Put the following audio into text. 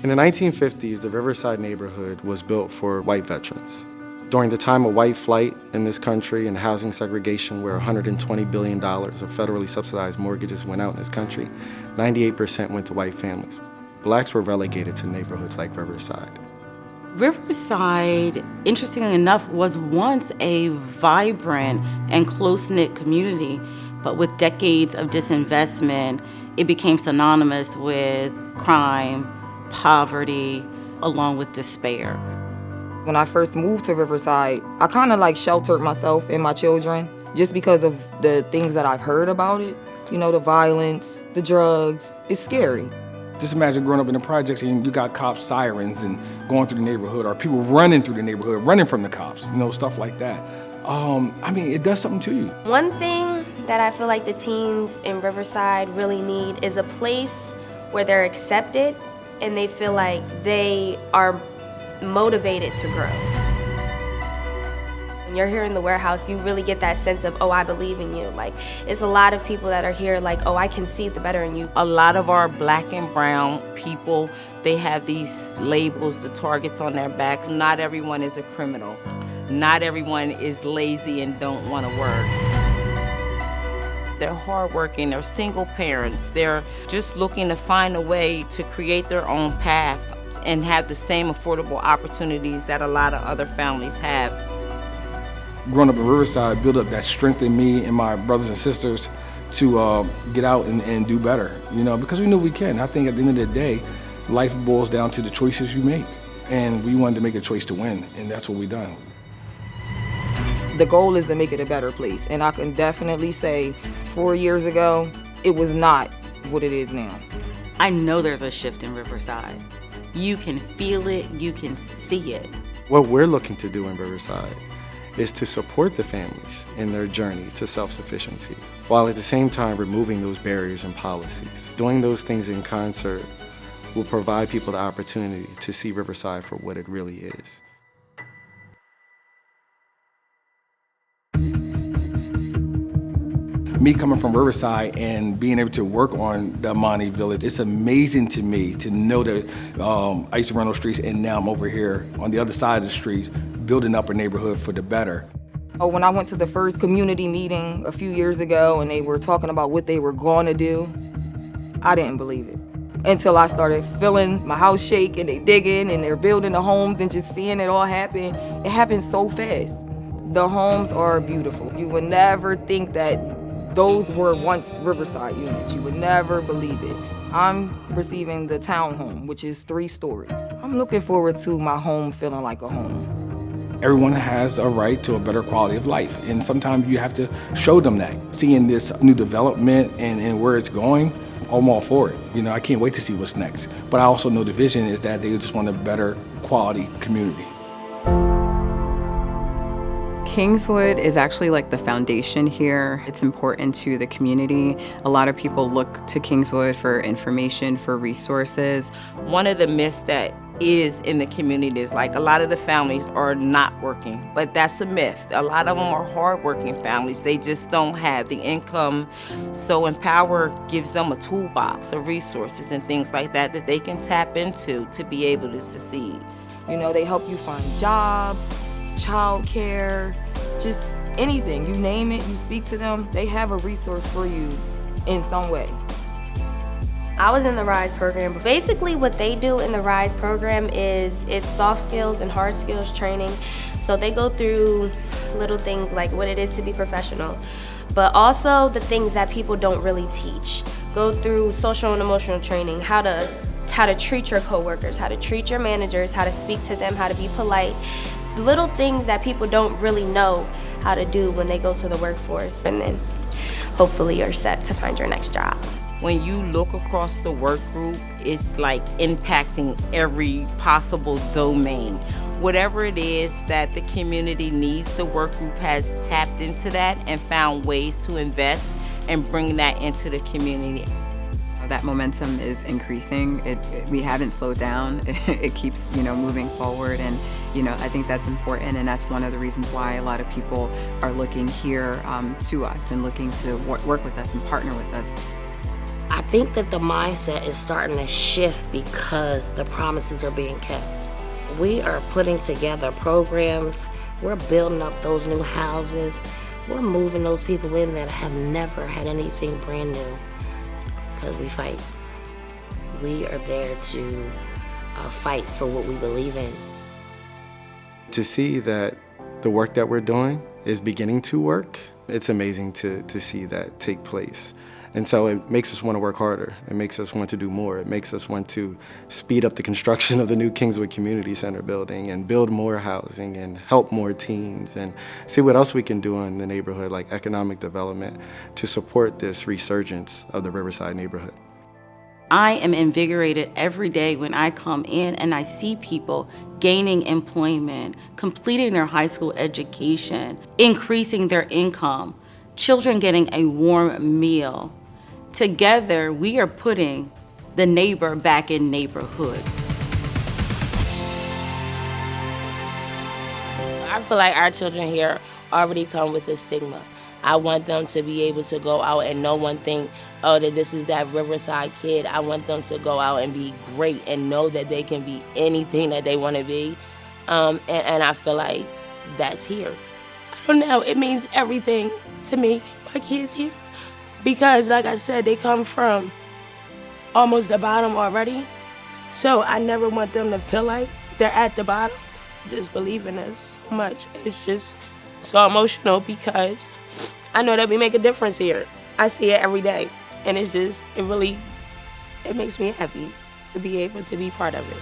In the 1950s, the Riverside neighborhood was built for white veterans. During the time of white flight in this country and housing segregation, where $120 billion of federally subsidized mortgages went out in this country, 98% went to white families. Blacks were relegated to neighborhoods like Riverside. Riverside, interestingly enough, was once a vibrant and close-knit community, but with decades of disinvestment, it became synonymous with crime, poverty, along with despair. When I first moved to Riverside, I kind of sheltered myself and my children just because of the things that I've heard about it. You know, the violence, the drugs. It's scary. Just imagine growing up in the projects and you got cop sirens and going through the neighborhood, or people running through the neighborhood, running from the cops, stuff like that. It does something to you. One thing that I feel like the teens in Riverside really need is a place where they're accepted and they feel like they are motivated to grow. When you're here in the warehouse, you really get that sense of, oh, I believe in you. It's a lot of people that are here oh, I can see the better in you. A lot of our black and brown people, they have these labels, the targets on their backs. Not everyone is a criminal. Not everyone is lazy and don't want to work. They're hardworking, they're single parents. They're just looking to find a way to create their own path and have the same affordable opportunities that a lot of other families have. Growing up in Riverside built up that strength in me and my brothers and sisters to get out and do better, because we knew we can. I think at the end of the day, life boils down to the choices you make. And we wanted to make a choice to win, and that's what we done. The goal is to make it a better place. And I can definitely say 4 years ago, it was not what it is now. I know there's a shift in Riverside. You can feel it, you can see it. What we're looking to do in Riverside is to support the families in their journey to self-sufficiency, while at the same time removing those barriers and policies. Doing those things in concert will provide people the opportunity to see Riverside for what it really is. Me coming from Riverside and being able to work on the Amani Village, it's amazing to me to know that I used to run those streets and now I'm over here on the other side of the streets building up a neighborhood for the better. When I went to the first community meeting a few years ago and they were talking about what they were going to do, I didn't believe it. Until I started feeling my house shake and they digging and they're building the homes and just seeing it all happen. It happened so fast. The homes are beautiful. You would never think that those were once Riverside units. You would never believe it. I'm receiving the townhome, which is 3 stories. I'm looking forward to my home feeling like a home. Everyone has a right to a better quality of life, and sometimes you have to show them that. Seeing this new development and where it's going, I'm all for it. I can't wait to see what's next. But I also know the vision is that they just want a better quality community. Kingswood is actually the foundation here. It's important to the community. A lot of people look to Kingswood for information, for resources. One of the myths that is in the community is a lot of the families are not working, but that's a myth. A lot of them are hardworking families. They just don't have the income. So Empower gives them a toolbox of resources and things like that that they can tap into to be able to succeed. They help you find jobs, childcare, just anything. You name it, you speak to them, they have a resource for you in some way. I was in the RISE program, but basically what they do in the RISE program is it's soft skills and hard skills training. So they go through little things like what it is to be professional, but also the things that people don't really teach. Go through social and emotional training, how to treat your coworkers, how to treat your managers, how to speak to them, how to be polite. Little things that people don't really know how to do when they go to the workforce. And then hopefully you're set to find your next job. When you look across the work group, it's impacting every possible domain. Whatever it is that the community needs, the work group has tapped into that and found ways to invest and bring that into the community. That momentum is increasing. We haven't slowed down. It keeps, moving forward, and I think that's important, and that's one of the reasons why a lot of people are looking here to us and looking to work with us and partner with us. I I think that the mindset is starting to shift because the promises are being kept. We are putting together programs. We're building up those new houses. We're moving those people in that have never had anything brand new because we fight. We are there to fight for what we believe in. To see that the work that we're doing is beginning to work, it's amazing to see that take place. And so it makes us want to work harder. It makes us want to do more. It makes us want to speed up the construction of the new Kingswood Community Center building and build more housing and help more teens and see what else we can do in the neighborhood, like economic development, to support this resurgence of the Riverside neighborhood. I am invigorated every day when I come in and I see people gaining employment, completing their high school education, increasing their income, children getting a warm meal. Together, we are putting the neighbor back in neighborhood. I feel like our children here already come with a stigma. I want them to be able to go out and no one think, oh, that this is that Riverside kid. I want them to go out and be great and know that they can be anything that they want to be. And I feel like that's here. I don't know, it means everything to me, my kids here. Because like I said, they come from almost the bottom already. So I never want them to feel like they're at the bottom. Just believe in us so much. It's just so emotional because I know that we make a difference here. I see it every day. And it's just, it makes me happy to be able to be part of it.